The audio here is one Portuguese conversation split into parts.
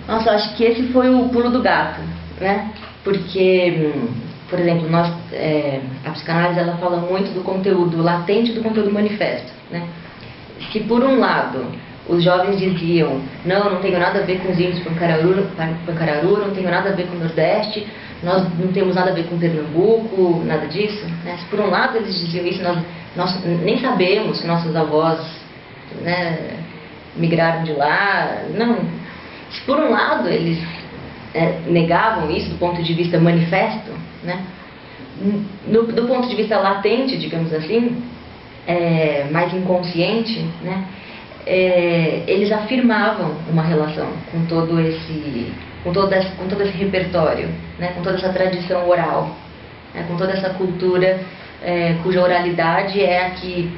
Nossa, eu acho que esse foi o pulo do gato, né? Porque, por exemplo, a psicanálise ela fala muito do conteúdo latente e do conteúdo manifesto, né? Se por um lado os jovens diziam, não tenho nada a ver com os índios Pancararu, não tenho nada a ver com o Nordeste, nós não temos nada a ver com Pernambuco, nada disso, né? Se por um lado eles diziam isso, nós nem sabemos que nossos avós, né, migraram de lá, não. Se por um lado eles negavam isso do ponto de vista manifesto, né, do ponto de vista latente, digamos assim, mais inconsciente, né, eles afirmavam uma relação com todo esse repertório, né, com toda essa tradição oral, né, com toda essa cultura cuja oralidade é a que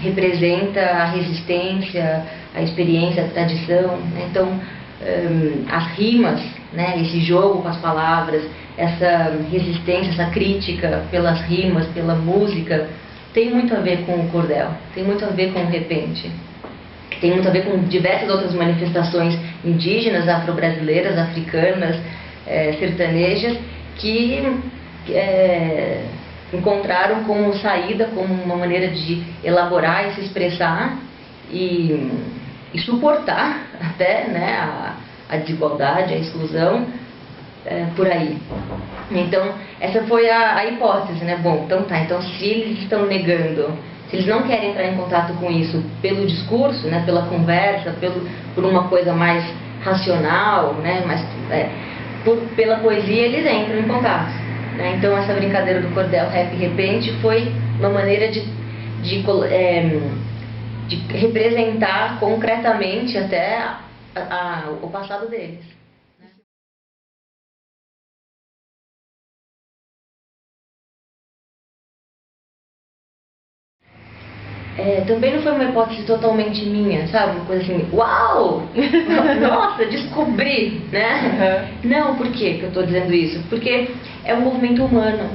representa a resistência, a experiência, a tradição, né? Então, as rimas, né, esse jogo com as palavras, essa resistência, essa crítica pelas rimas, pela música, tem muito a ver com o cordel, tem muito a ver com o repente, tem muito a ver com diversas outras manifestações indígenas, afro-brasileiras, africanas, sertanejas, que encontraram como saída, como uma maneira de elaborar e se expressar e suportar até, né, a desigualdade, a exclusão por aí. Então, essa foi a hipótese, né? Bom, então se eles estão negando, se eles não querem entrar em contato com isso pelo discurso, né, pela conversa, por uma coisa mais racional, né, pela poesia eles entram em contato. Então essa brincadeira do cordel, rap e repente foi uma maneira de representar concretamente até o passado deles. Também não foi uma hipótese totalmente minha, sabe? Uma coisa assim, uau! Nossa, descobri, né? Uhum. Não, por que eu estou dizendo isso? Porque é um movimento humano,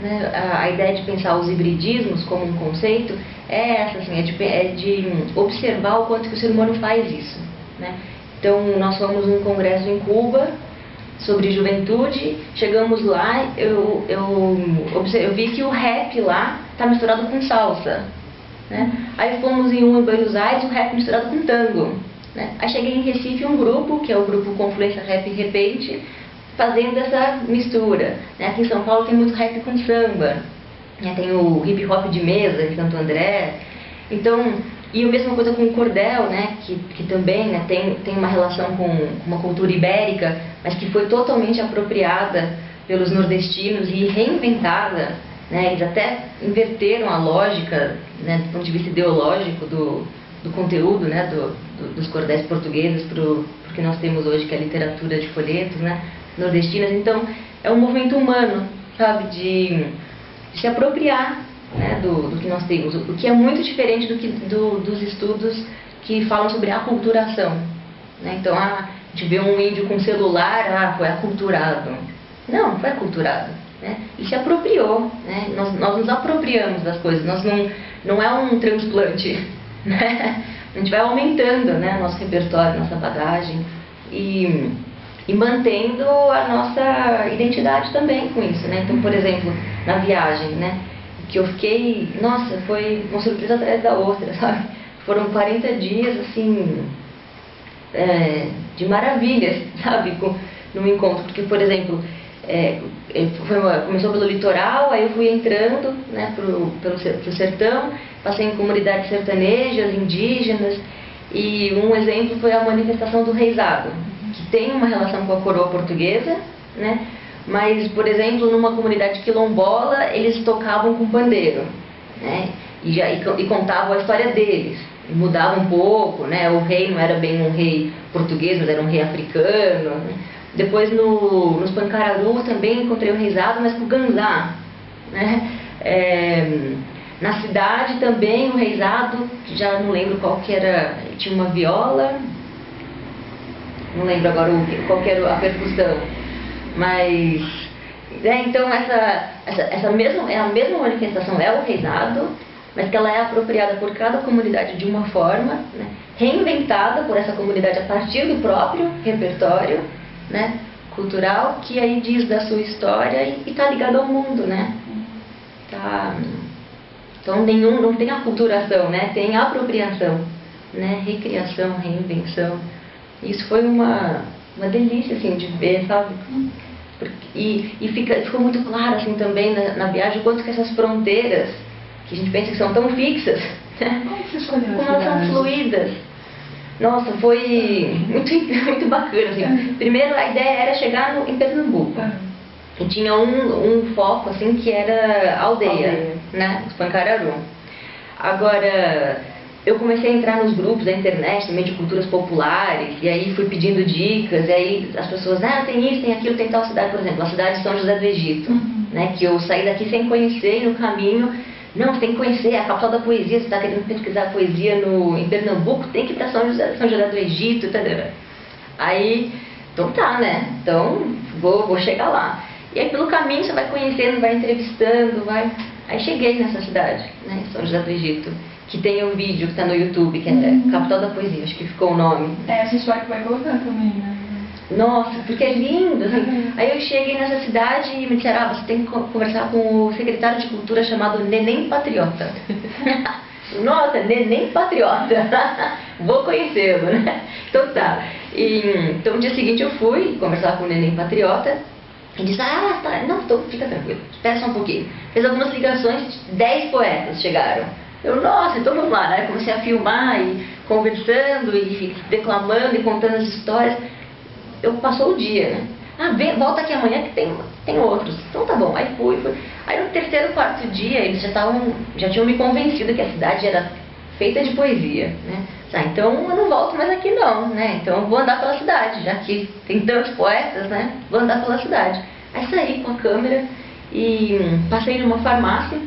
né? A ideia de pensar os hibridismos como um conceito é essa, assim, é de observar o quanto que o ser humano faz isso, né? Então, nós fomos num congresso em Cuba sobre juventude, chegamos lá, eu vi que o rap lá está misturado com salsa. Né? Aí fomos em Buenos Aires, o rap misturado com tango, né? Aí cheguei em Recife, um grupo, que é o grupo Confluência Rap e Repente, fazendo essa mistura, né? Aqui em São Paulo tem muito rap com samba, né? Tem o hip hop de mesa em Santo André. Então, e a mesma coisa com o cordel, né? que também, né, tem uma relação com uma cultura ibérica, mas que foi totalmente apropriada pelos nordestinos e reinventada. Né, eles até inverteram a lógica, né, do ponto de vista ideológico do conteúdo, né, dos cordéis portugueses para o que nós temos hoje, que é a literatura de folhetos, né, nordestinas. Então, é um movimento humano, sabe, de se apropriar, né, do que nós temos, o que é muito diferente dos estudos que falam sobre a aculturação. Né? Então, a gente vê um índio com celular, foi aculturado. Não foi aculturado. Né? E se apropriou, né? Nós nos apropriamos das coisas, não é um transplante, né? A gente vai aumentando, né, nosso repertório, nossa bagagem e mantendo a nossa identidade também com isso, né? Então, por exemplo, na viagem, né, que eu fiquei, nossa, foi uma surpresa atrás da outra, sabe? Foram 40 dias, assim, de maravilhas, sabe, no encontro, porque, por exemplo, começou pelo litoral, aí eu fui entrando, né, pro sertão, passei em comunidades sertanejas, indígenas, e um exemplo foi a manifestação do reizado, que tem uma relação com a coroa portuguesa, né, mas, por exemplo, numa comunidade quilombola, eles tocavam com pandeiro, né, e contavam a história deles, e mudava um pouco, né, o rei não era bem um rei português, mas era um rei africano, né. Depois nos Pancararu também encontrei o reizado, mas com o ganzá, né? Na cidade também o reizado, já não lembro qual que era, tinha uma viola, não lembro agora qual que era a percussão, mas então essa mesma manifestação é o reizado, mas que ela é apropriada por cada comunidade de uma forma, né, reinventada por essa comunidade a partir do próprio repertório, né, cultural, que aí diz da sua história e está ligado ao mundo, né? Tá, então não tem aculturação, né? Tem apropriação, né? Recriação, reinvenção. Isso foi uma delícia, assim, de ver, sabe? Ficou muito claro, assim, também na viagem, o quanto que essas fronteiras, que a gente pensa que são tão fixas, né? Como elas são fluídas. Nossa, foi muito bacana, assim. Primeiro, a ideia era chegar em Pernambuco. E tinha um foco, assim, que era aldeia, né? Os Pancararu. Agora, eu comecei a entrar nos grupos da internet, também de culturas populares, e aí fui pedindo dicas, e aí as pessoas, tem isso, tem aquilo, tem tal cidade, por exemplo, a cidade de São José do Egito, né? Que eu saí daqui sem conhecer, e no caminho, não, você tem que conhecer, a capital da poesia, você está querendo pesquisar poesia em Pernambuco, tem que ir para São José do Egito, etc. Aí, então tá, né? Então, vou chegar lá. E aí pelo caminho você vai conhecendo, vai entrevistando, vai... Aí cheguei nessa cidade, né, São José do Egito, que tem um vídeo que está no YouTube, que é Capital da Poesia, acho que ficou o nome. A gente vai colocar também, né? Nossa, porque é lindo, assim. Aí eu cheguei nessa cidade e me disseram, você tem que conversar com o secretário de cultura chamado Neném Patriota. Nossa, Neném Patriota. Vou conhecê-lo, né? Então tá. Então no dia seguinte eu fui conversar com o Neném Patriota. E disse, tá, não, fica tranquilo, espera só um pouquinho. Fez algumas ligações, 10 poetas chegaram. Eu, nossa, então vamos lá, né? Comecei a filmar e conversando e declamando e contando as histórias. Passou o dia, né? Volta aqui amanhã que tem outros. Então tá bom, aí fui. Aí no terceiro, quarto dia, eles já tinham me convencido que a cidade era feita de poesia, né? Então eu não volto mais aqui não, né? Então eu vou andar pela cidade, já que tem tantos poetas, né? Vou andar pela cidade. Aí saí com a câmera e passei numa farmácia,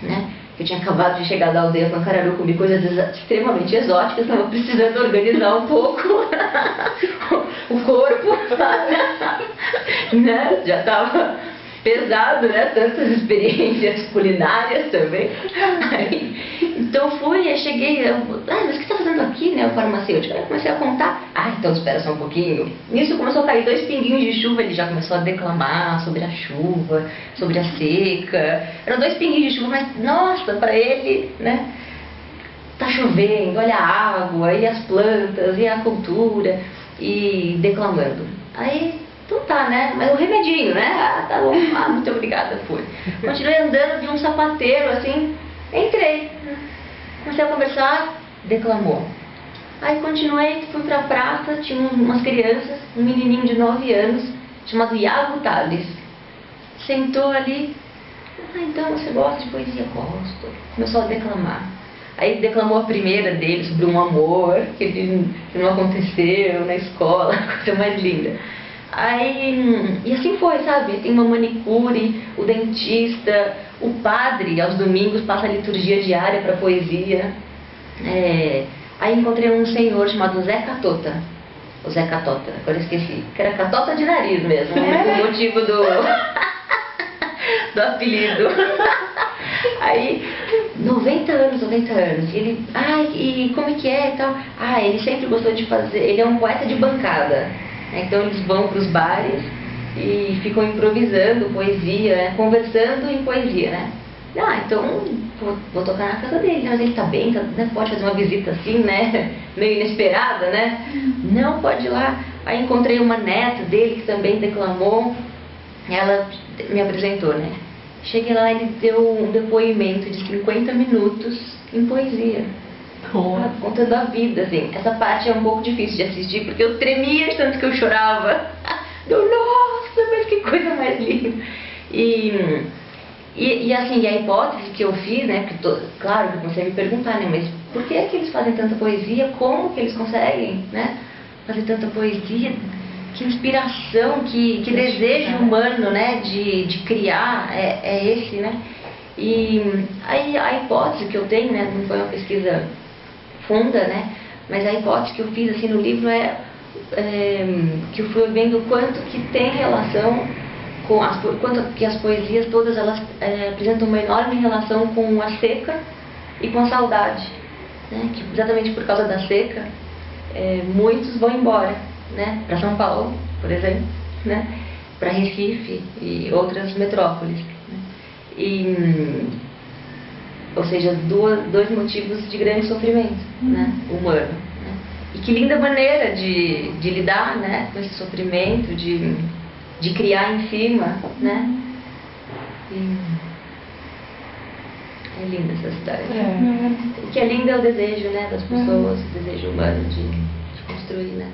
né? Eu tinha acabado de chegar da aldeia Pancararu, comi coisas extremamente exóticas, estava precisando organizar um pouco o corpo, né? Já estava pesado, né? Tantas experiências culinárias também. Então fui, aí cheguei, mas o que você está fazendo aqui, né? O farmacêutico. Aí eu comecei a contar. Então espera só um pouquinho. Nisso começou a cair 2 pinguinhos de chuva, ele já começou a declamar sobre a chuva, sobre a seca. Eram 2 pinguinhos de chuva, mas nossa, para ele, né? Tá chovendo, olha a água, e as plantas, e a cultura, e declamando. Aí, então tá, né? Mas o remedinho, né? Tá bom, muito obrigada, fui. Continuei andando, vi um sapateiro, assim, entrei. Comecei a conversar, declamou. Aí continuei, fui pra praça, tinha umas crianças, um menininho de 9 anos, chamado Iago Tales. Sentou ali, então você gosta de poesia? Gosto. Começou a declamar. Aí declamou a primeira dele sobre um amor que não aconteceu na escola, coisa mais linda. E assim foi, sabe? Tem uma manicure, o dentista, o padre aos domingos passa a liturgia diária para poesia. Aí encontrei um senhor chamado Zé Catota. O Zé Catota, agora esqueci. Que era Catota de nariz mesmo, né? Por motivo do apelido. Aí, 90 anos. E ele, e como é que é e tal? Ele sempre gostou de fazer, ele é um poeta de bancada. Então eles vão para os bares e ficam improvisando poesia, né? Conversando em poesia, né? Então vou tocar na casa dele, mas ele tá bem, né? Pode fazer uma visita assim, né? Meio inesperada, né? Não, pode ir lá. Aí encontrei uma neta dele que também declamou, ela me apresentou, né? Cheguei lá e ele deu um depoimento de 50 minutos em poesia. Contando a vida, assim. Essa parte é um pouco difícil de assistir, porque eu tremia de tanto que eu chorava. Nossa, mas que coisa mais linda. E assim, a hipótese que eu fiz, né, porque claro que eu comecei a me perguntar, né, mas por que é que eles fazem tanta poesia? Como que eles conseguem, né, fazer tanta poesia? Que inspiração, que desejo humano, né, de criar é esse, né? E aí a hipótese que eu tenho, né, não foi uma pesquisa funda, né, mas a hipótese que eu fiz assim no livro que eu fui vendo quanto que tem relação com quanto que as poesias todas elas apresentam uma enorme relação com a seca, e com a saudade, né? Que exatamente por causa da seca, muitos vão embora, né? Para São Paulo, por exemplo, né? Para Recife e outras metrópoles, né? Ou seja, dois motivos de grande sofrimento, né? Humano, né? E que linda maneira de lidar, né? Com esse sofrimento, de criar em cima, né? É linda essa história. O que é lindo é o desejo, né, das pessoas, o desejo humano de construir, né?